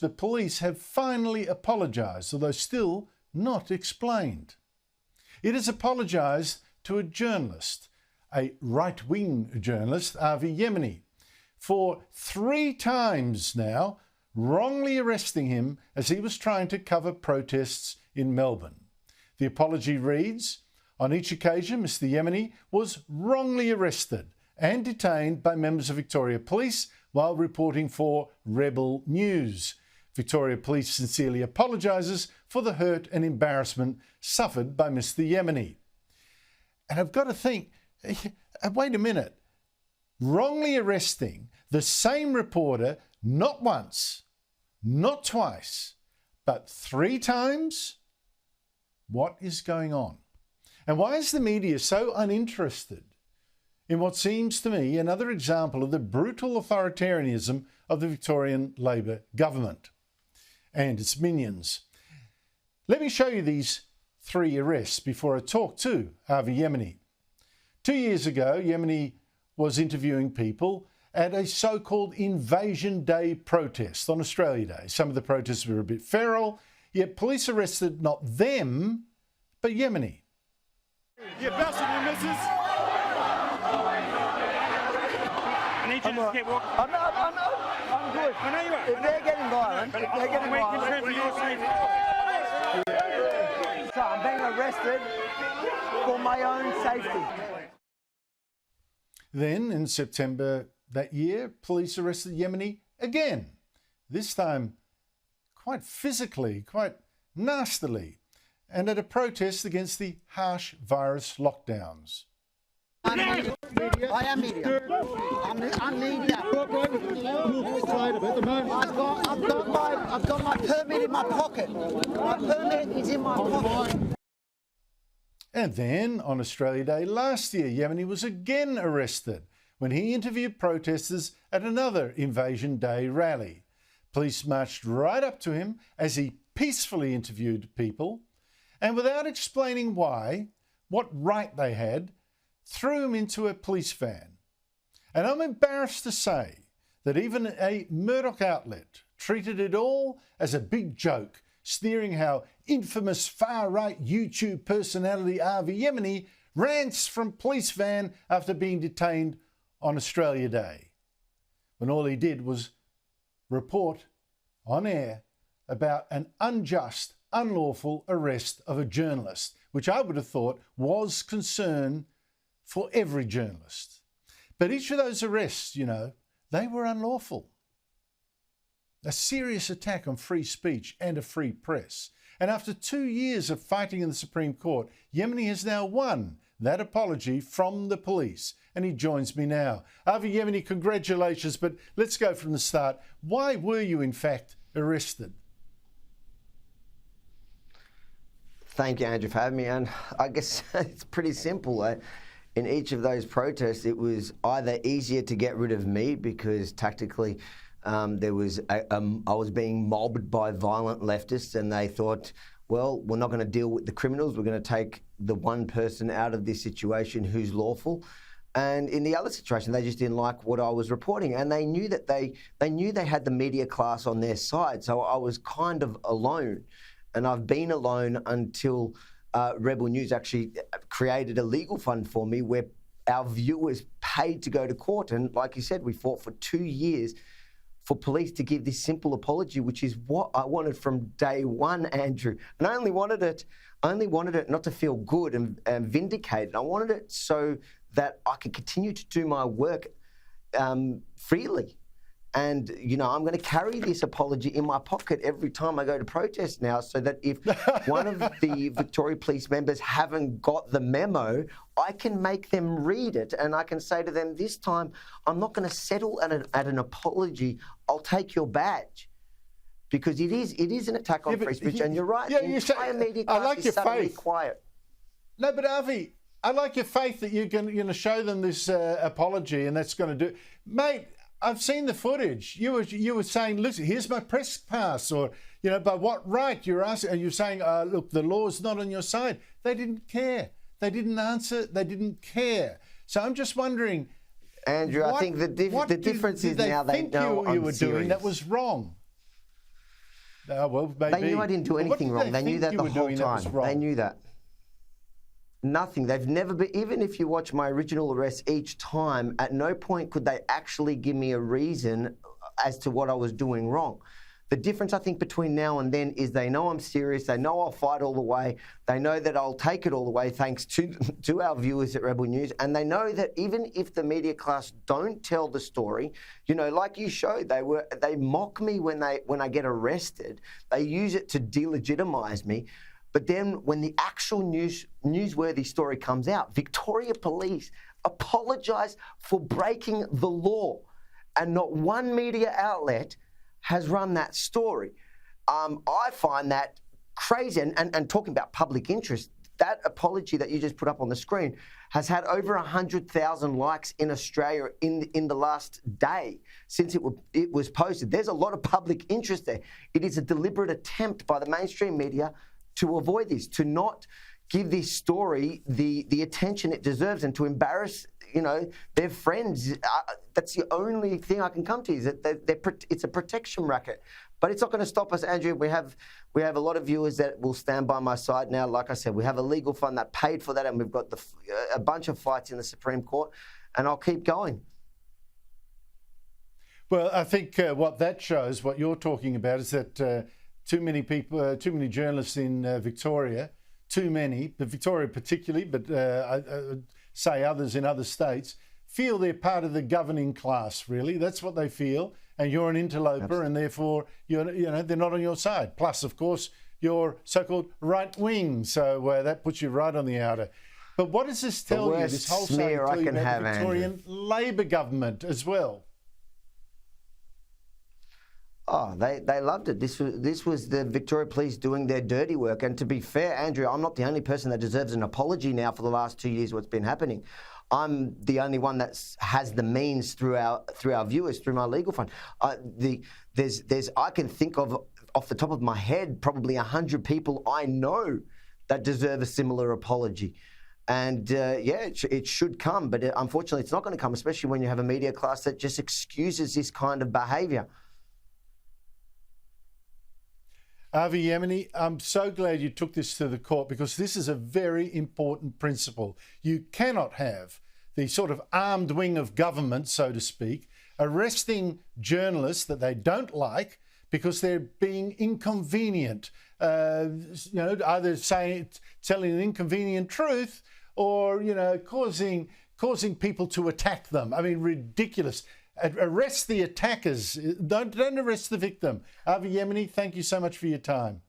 The police have finally apologised, although still not explained. It has apologised to a journalist, a right-wing journalist, Yemini, for 3 times now wrongly arresting him as he was trying to cover protests in Melbourne. The apology reads, on each occasion, Mr. Yemini was wrongly arrested and detained by members of Victoria Police while reporting for Rebel News. Victoria Police sincerely apologises for the hurt and embarrassment suffered by Mr. Yemini. And I've got to think, wait a minute, wrongly arresting the same reporter not once, not twice, but 3 times? What is going on? And why is the media so uninterested in what seems to me another example of the brutal authoritarianism of the Victorian Labor government and its minions? Let me show you these 3 arrests before I talk to Yemini. 2 years ago, Yemini was interviewing people at a so-called Invasion Day protest on Australia Day. Some of the protests were a bit feral, yet police arrested not them, but Yemini. You're besting your missus. I need you to keep walking. I'm good. I know you are. If they're getting violent, so I'm being arrested for my own safety. Then, in September that year, police arrested Yemini again, this time quite physically, quite nastily, and at a protest against the harsh virus lockdowns. I am media. I'm media. I've got my permit in my pocket. My permit is in my pocket. And then, on Australia Day last year, Yemini was again arrested when he interviewed protesters at another Invasion Day rally. Police marched right up to him as he peacefully interviewed people, and without explaining why, what right they had, threw him into a police van. And I'm embarrassed to say that even a Murdoch outlet treated it all as a big joke, sneering how infamous far-right YouTube personality Yemini rants from police van after being detained on Australia Day, when all he did was report on air about an unjust, unlawful arrest of a journalist, which I would have thought was concern for every journalist. But each of those arrests, you know, they were unlawful. A serious attack on free speech and a free press. And after 2 years of fighting in the Supreme Court, Yemini has now won that apology from the police. And he joins me now. Yemini, congratulations, but let's go from the start. Why were you, in fact, arrested? Thank you, Andrew, for having me. And I guess it's pretty simple. In each of those protests, it was either easier to get rid of me because tactically I was being mobbed by violent leftists, and they thought, well, we're not going to deal with the criminals. We're going to take the one person out of this situation who's lawful. And in the other situation, they just didn't like what I was reporting, and they knew that they had the media class on their side. So I was kind of alone, and I've been alone until Rebel News actually created a legal fund for me where our viewers paid to go to court. And like you said, we fought for 2 years for police to give this simple apology, which is what I wanted from day one, Andrew. And I only wanted it not to feel good and vindicated. I wanted it so that I could continue to do my work freely. And, you know, I'm going to carry this apology in my pocket every time I go to protest now, so that if one of the Victoria Police members haven't got the memo, I can make them read it, and I can say to them, this time, I'm not going to settle at an apology. I'll take your badge. Because it is an attack on free speech, and you're right. Yeah, the entire media class is suddenly quiet. No, but Avi, I like your faith that you're going to show them this apology, and that's going to do. Mate, I've seen the footage. You were saying, listen, here's my press pass, or, you know, by what right you're asking, and you're saying, look, the law's not on your side. They didn't care. They didn't answer. They didn't care. So I'm just wondering, Andrew, I think the difference is now they know you were doing that was wrong. Well, maybe. They knew I didn't do anything wrong. They knew that the whole time. They knew that. Nothing. They've never been, even if you watch my original arrest each time, at no point could they actually give me a reason as to what I was doing wrong. The difference, I think, between now and then is they know I'm serious. They know I'll fight all the way. They know that I'll take it all the way, thanks to our viewers at Rebel News. And they know that even if the media class don't tell the story, you know, like you showed, they mock me when I get arrested. They use it to delegitimize me. But then when the actual newsworthy story comes out, Victoria Police apologise for breaking the law, and not one media outlet has run that story. I find that crazy. And talking about public interest, that apology that you just put up on the screen has had over 100,000 likes in Australia in the last day since it was posted. There's a lot of public interest there. It is a deliberate attempt by the mainstream media to avoid this, to not give this story the attention it deserves, and to embarrass, you know, their friends. That's the only thing I can come to, is that it's a protection racket. But it's not going to stop us, Andrew. We have a lot of viewers that will stand by my side now. Like I said, we have a legal fund that paid for that, and we've got a bunch of fights in the Supreme Court, and I'll keep going. Well, I think what that shows, what you're talking about, is that too many people, too many journalists in Victoria, too many, but Victoria particularly, but I say others in other states, feel they're part of the governing class, really. That's what they feel. And you're an interloper, absolutely, and therefore they're not on your side. Plus, of course, you're so-called right wing, so that puts you right on the outer. But what does this tell you? This whole smear I can have, the Victorian Labor government as well. Oh, they loved it. This was the Victoria Police doing their dirty work. And to be fair, Andrew, I'm not the only person that deserves an apology now for the last 2 years what's been happening. I'm the only one that has the means through our viewers, through my legal fund. I can think of, off the top of my head, probably 100 people I know that deserve a similar apology. And it should come, but unfortunately it's not going to come, especially when you have a media class that just excuses this kind of behaviour. Avi Yemini, I'm so glad you took this to the court, because this is a very important principle. You cannot have the sort of armed wing of government, so to speak, arresting journalists that they don't like because they're being inconvenient, either telling an inconvenient truth, or causing people to attack them. I mean, ridiculous. Arrest the attackers. Don't arrest the victim. Avi Yemini, thank you so much for your time.